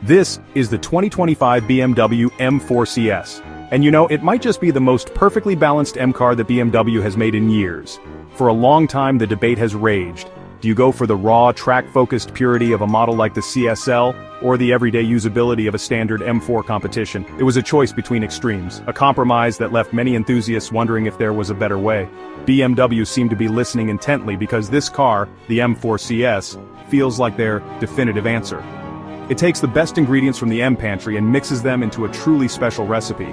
This is the 2025 BMW M4 CS. And you know, it might just be the most perfectly balanced M car that BMW has made in years. For a long time the debate has raged. Do you go for the raw, track-focused purity of a model like the CSL, or the everyday usability of a standard M4 competition? It was a choice between extremes, a compromise that left many enthusiasts wondering if there was a better way. BMW seemed to be listening intently because this car, the M4 CS, feels like their definitive answer. It takes the best ingredients from the M pantry and mixes them into a truly special recipe.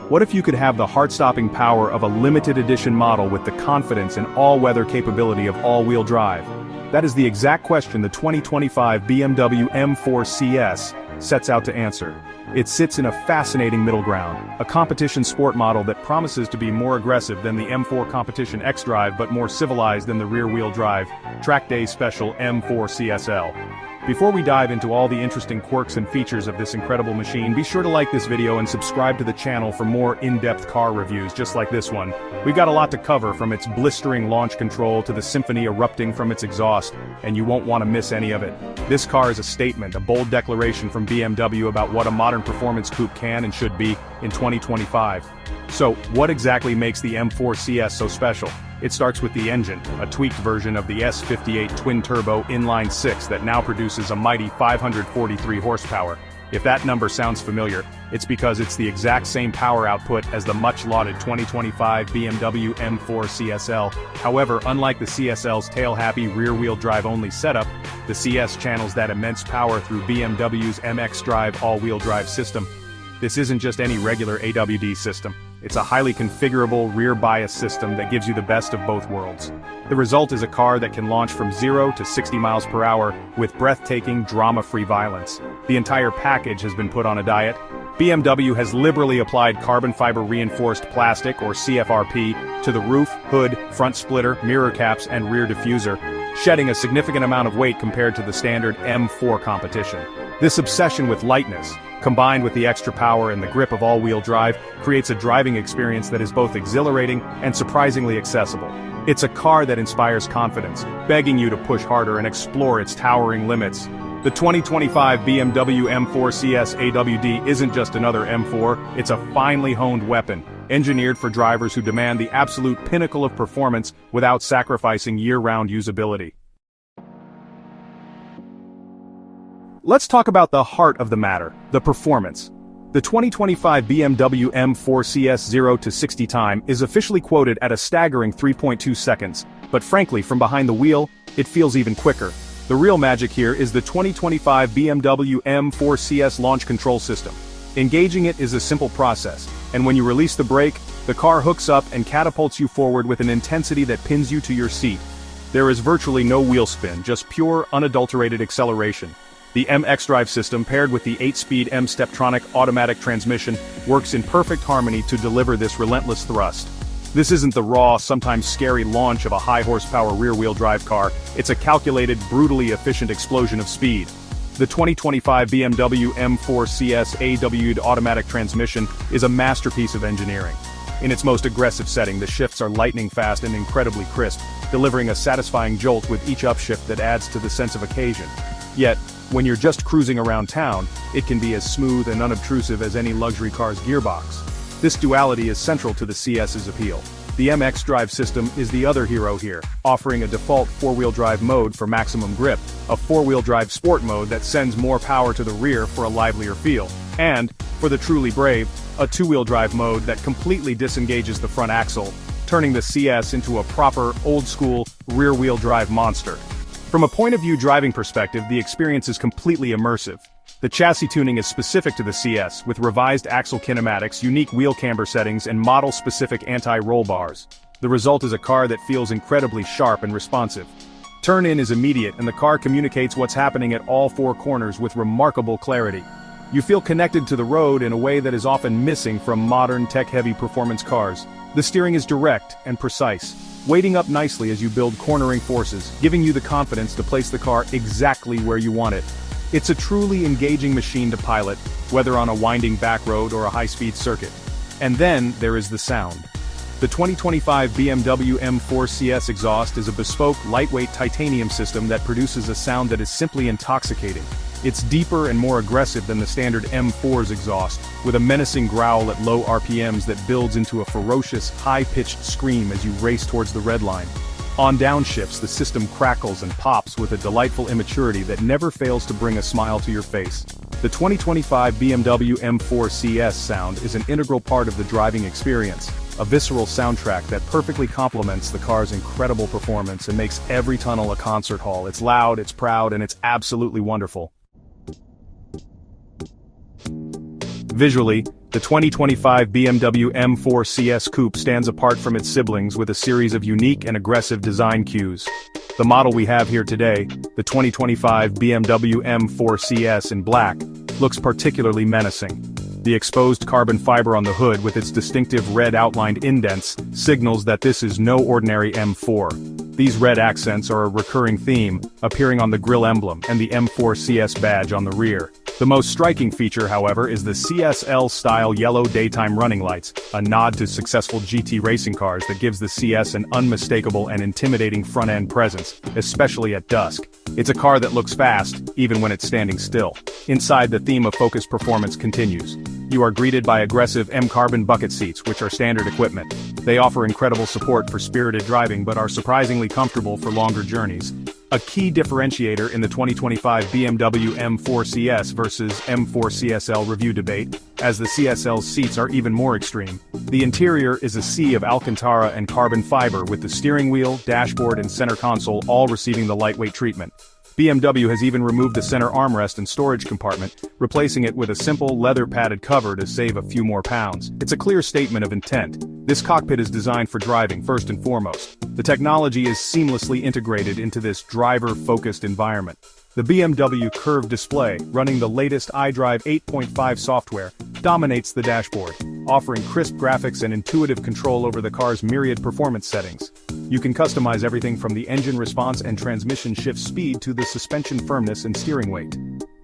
What if you could have the heart-stopping power of a limited edition model with the confidence and all-weather capability of all-wheel drive? That is the exact question the 2025 BMW M4 CS sets out to answer. It sits in a fascinating middle ground, a competition sport model that promises to be more aggressive than the M4 Competition X-Drive but more civilized than the rear-wheel drive, track day special M4 CSL. Before we dive into all the interesting quirks and features of this incredible machine, be sure to like this video and subscribe to the channel for more in-depth car reviews just like this one. We've got a lot to cover, from its blistering launch control to the symphony erupting from its exhaust, and you won't want to miss any of it. This car is a statement, a bold declaration from BMW about what a modern performance coupe can and should be in 2025. So, what exactly makes the M4 CS so special? It starts with the engine, a tweaked version of the S58 twin-turbo inline-6 that now produces a mighty 543 horsepower. If that number sounds familiar, it's because it's the exact same power output as the much-lauded 2025 BMW M4 CSL. However, unlike the CSL's tail-happy rear-wheel drive-only setup, the CS channels that immense power through BMW's MX Drive all-wheel drive system. This isn't just any regular AWD system. It's a highly configurable rear bias system that gives you the best of both worlds. The result is a car that can launch from 0 to 60 miles per hour with breathtaking, drama-free violence. The entire package has been put on a diet. BMW has liberally applied carbon fiber reinforced plastic, or CFRP, to the roof, hood, front splitter, mirror caps, and rear diffuser, shedding a significant amount of weight compared to the standard M4 competition. This obsession with lightness, combined with the extra power and the grip of all-wheel drive, creates a driving experience that is both exhilarating and surprisingly accessible. It's a car that inspires confidence, begging you to push harder and explore its towering limits. The 2025 BMW M4 CS AWD isn't just another M4, it's a finely honed weapon, engineered for drivers who demand the absolute pinnacle of performance without sacrificing year-round usability. Let's talk about the heart of the matter, the performance. The 2025 BMW M4 CS 0 to 60 time is officially quoted at a staggering 3.2 seconds, but frankly, from behind the wheel, it feels even quicker. The real magic here is the 2025 BMW M4 CS launch control system. Engaging it is a simple process, and when you release the brake, the car hooks up and catapults you forward with an intensity that pins you to your seat. There is virtually no wheel spin, just pure, unadulterated acceleration. The MX Drive system, paired with the 8-speed M-Steptronic automatic transmission, works in perfect harmony to deliver this relentless thrust. This isn't the raw, sometimes scary launch of a high-horsepower rear-wheel drive car, it's a calculated, brutally efficient explosion of speed. The 2025 BMW M4 CS AWD automatic transmission is a masterpiece of engineering. In its most aggressive setting, the shifts are lightning-fast and incredibly crisp, delivering a satisfying jolt with each upshift that adds to the sense of occasion. Yet, when you're just cruising around town, it can be as smooth and unobtrusive as any luxury car's gearbox. This duality is central to the CS's appeal. The MX Drive system is the other hero here, offering a default four-wheel drive mode for maximum grip, a four-wheel drive sport mode that sends more power to the rear for a livelier feel, and, for the truly brave, a two-wheel drive mode that completely disengages the front axle, turning the CS into a proper, old-school, rear-wheel drive monster. From a point-of-view driving perspective, the experience is completely immersive. The chassis tuning is specific to the CS, with revised axle kinematics, unique wheel camber settings, and model-specific anti-roll bars. The result is a car that feels incredibly sharp and responsive. Turn-in is immediate, and the car communicates what's happening at all four corners with remarkable clarity. You feel connected to the road in a way that is often missing from modern, tech-heavy performance cars. The steering is direct and precise, weighting up nicely as you build cornering forces, giving you the confidence to place the car exactly where you want it. It's a truly engaging machine to pilot, whether on a winding back road or a high-speed circuit. And then, there is the sound. The 2025 BMW M4 CS exhaust is a bespoke, lightweight titanium system that produces a sound that is simply intoxicating. It's deeper and more aggressive than the standard M4's exhaust, with a menacing growl at low RPMs that builds into a ferocious, high-pitched scream as you race towards the red line. On downshifts, the system crackles and pops with a delightful immaturity that never fails to bring a smile to your face. The 2025 BMW M4 CS sound is an integral part of the driving experience, a visceral soundtrack that perfectly complements the car's incredible performance and makes every tunnel a concert hall. It's loud, it's proud, and it's absolutely wonderful. Visually, the 2025 BMW M4 CS Coupe stands apart from its siblings with a series of unique and aggressive design cues. The model we have here today, the 2025 BMW M4 CS in black, looks particularly menacing. The exposed carbon fiber on the hood with its distinctive red outlined indents signals that this is no ordinary M4. These red accents are a recurring theme, appearing on the grille emblem and the M4 CS badge on the rear. The most striking feature, however, is the CSL-style yellow daytime running lights, a nod to successful GT racing cars that gives the CS an unmistakable and intimidating front-end presence, especially at dusk. It's a car that looks fast, even when it's standing still. Inside, the theme of focused performance continues. You are greeted by aggressive M-carbon bucket seats, which are standard equipment. They offer incredible support for spirited driving but are surprisingly comfortable for longer journeys. A key differentiator in the 2025 BMW M4 CS versus M4 CSL review debate, as the CSL's seats are even more extreme. The interior is a sea of Alcantara and carbon fiber, with the steering wheel, dashboard and center console all receiving the lightweight treatment. BMW has even removed the center armrest and storage compartment, replacing it with a simple leather-padded cover to save a few more pounds. It's a clear statement of intent. This cockpit is designed for driving first and foremost. The technology is seamlessly integrated into this driver-focused environment. The BMW curved display, running the latest iDrive 8.5 software, dominates the dashboard, offering crisp graphics and intuitive control over the car's myriad performance settings. You can customize everything from the engine response and transmission shift speed to the suspension firmness and steering weight.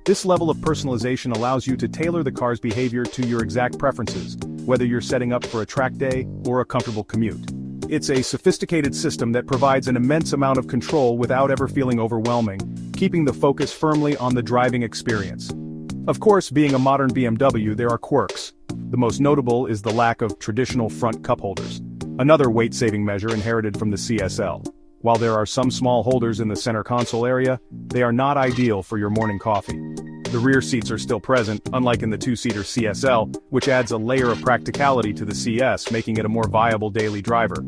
This level of personalization allows you to tailor the car's behavior to your exact preferences, whether you're setting up for a track day or a comfortable commute. It's a sophisticated system that provides an immense amount of control without ever feeling overwhelming, keeping the focus firmly on the driving experience. Of course, being a modern BMW, there are quirks. The most notable is the lack of traditional front cup holders, another weight-saving measure inherited from the CSL. While there are some small holders in the center console area, they are not ideal for your morning coffee. The rear seats are still present, unlike in the two-seater CSL, which adds a layer of practicality to the CS, making it a more viable daily driver.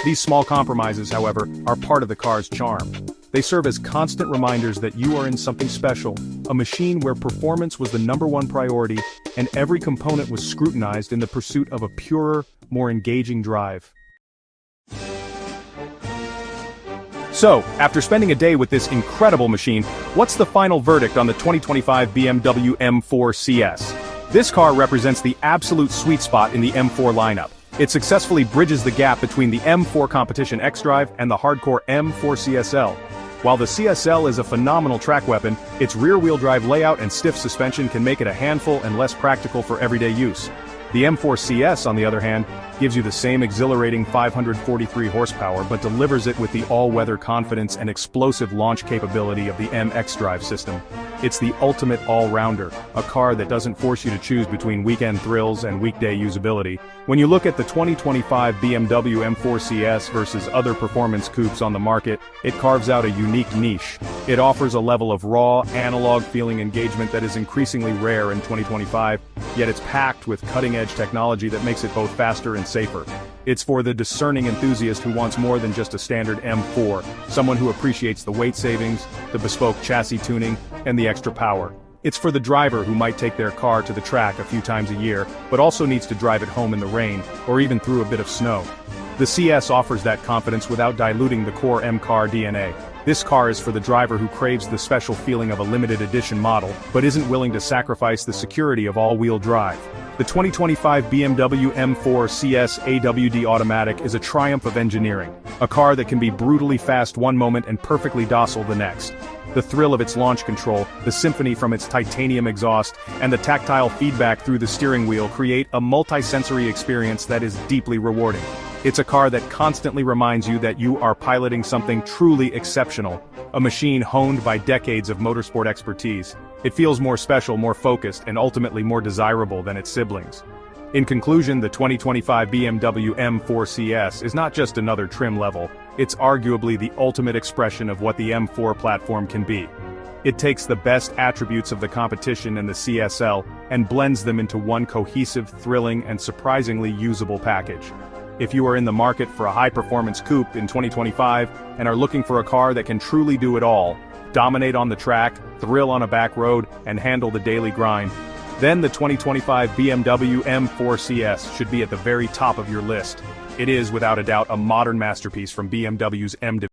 These small compromises, however, are part of the car's charm. They serve as constant reminders that you are in something special, a machine where performance was the #1 priority, and every component was scrutinized in the pursuit of a purer, more engaging drive. So, after spending a day with this incredible machine, what's the final verdict on the 2025 BMW M4 CS? This car represents the absolute sweet spot in the M4 lineup. It successfully bridges the gap between the M4 competition xDrive and the hardcore M4 CSL. While the CSL is a phenomenal track weapon, its rear-wheel drive layout and stiff suspension can make it a handful and less practical for everyday use. The M4 CS, on the other hand, gives you the same exhilarating 543 horsepower but delivers it with the all-weather confidence and explosive launch capability of the M xDrive system. It's the ultimate all-rounder, a car that doesn't force you to choose between weekend thrills and weekday usability. When you look at the 2025 BMW M4 CS versus other performance coupes on the market, it carves out a unique niche. It offers a level of raw, analog-feeling engagement that is increasingly rare in 2025, yet it's packed with cutting-edge technology that makes it both faster and safer. It's for the discerning enthusiast who wants more than just a standard M4, someone who appreciates the weight savings, the bespoke chassis tuning, and the extra power. It's for the driver who might take their car to the track a few times a year, but also needs to drive it home in the rain, or even through a bit of snow. The CS offers that confidence without diluting the core M-car DNA. This car is for the driver who craves the special feeling of a limited edition model, but isn't willing to sacrifice the security of all-wheel drive. The 2025 BMW M4 CS AWD Automatic is a triumph of engineering, a car that can be brutally fast one moment and perfectly docile the next. The thrill of its launch control, the symphony from its titanium exhaust, and the tactile feedback through the steering wheel create a multi-sensory experience that is deeply rewarding. It's a car that constantly reminds you that you are piloting something truly exceptional, A machine honed by decades of motorsport expertise, it feels more special, more focused, and ultimately more desirable than its siblings. In conclusion, the 2025 BMW M4 CS is not just another trim level, it's arguably the ultimate expression of what the M4 platform can be. It takes the best attributes of the competition and the CSL and blends them into one cohesive, thrilling, and surprisingly usable package. If you are in the market for a high-performance coupe in 2025 and are looking for a car that can truly do it all, dominate on the track, thrill on a back road, and handle the daily grind, then the 2025 BMW M4 CS should be at the very top of your list. It is, without a doubt, a modern masterpiece from BMW's M division.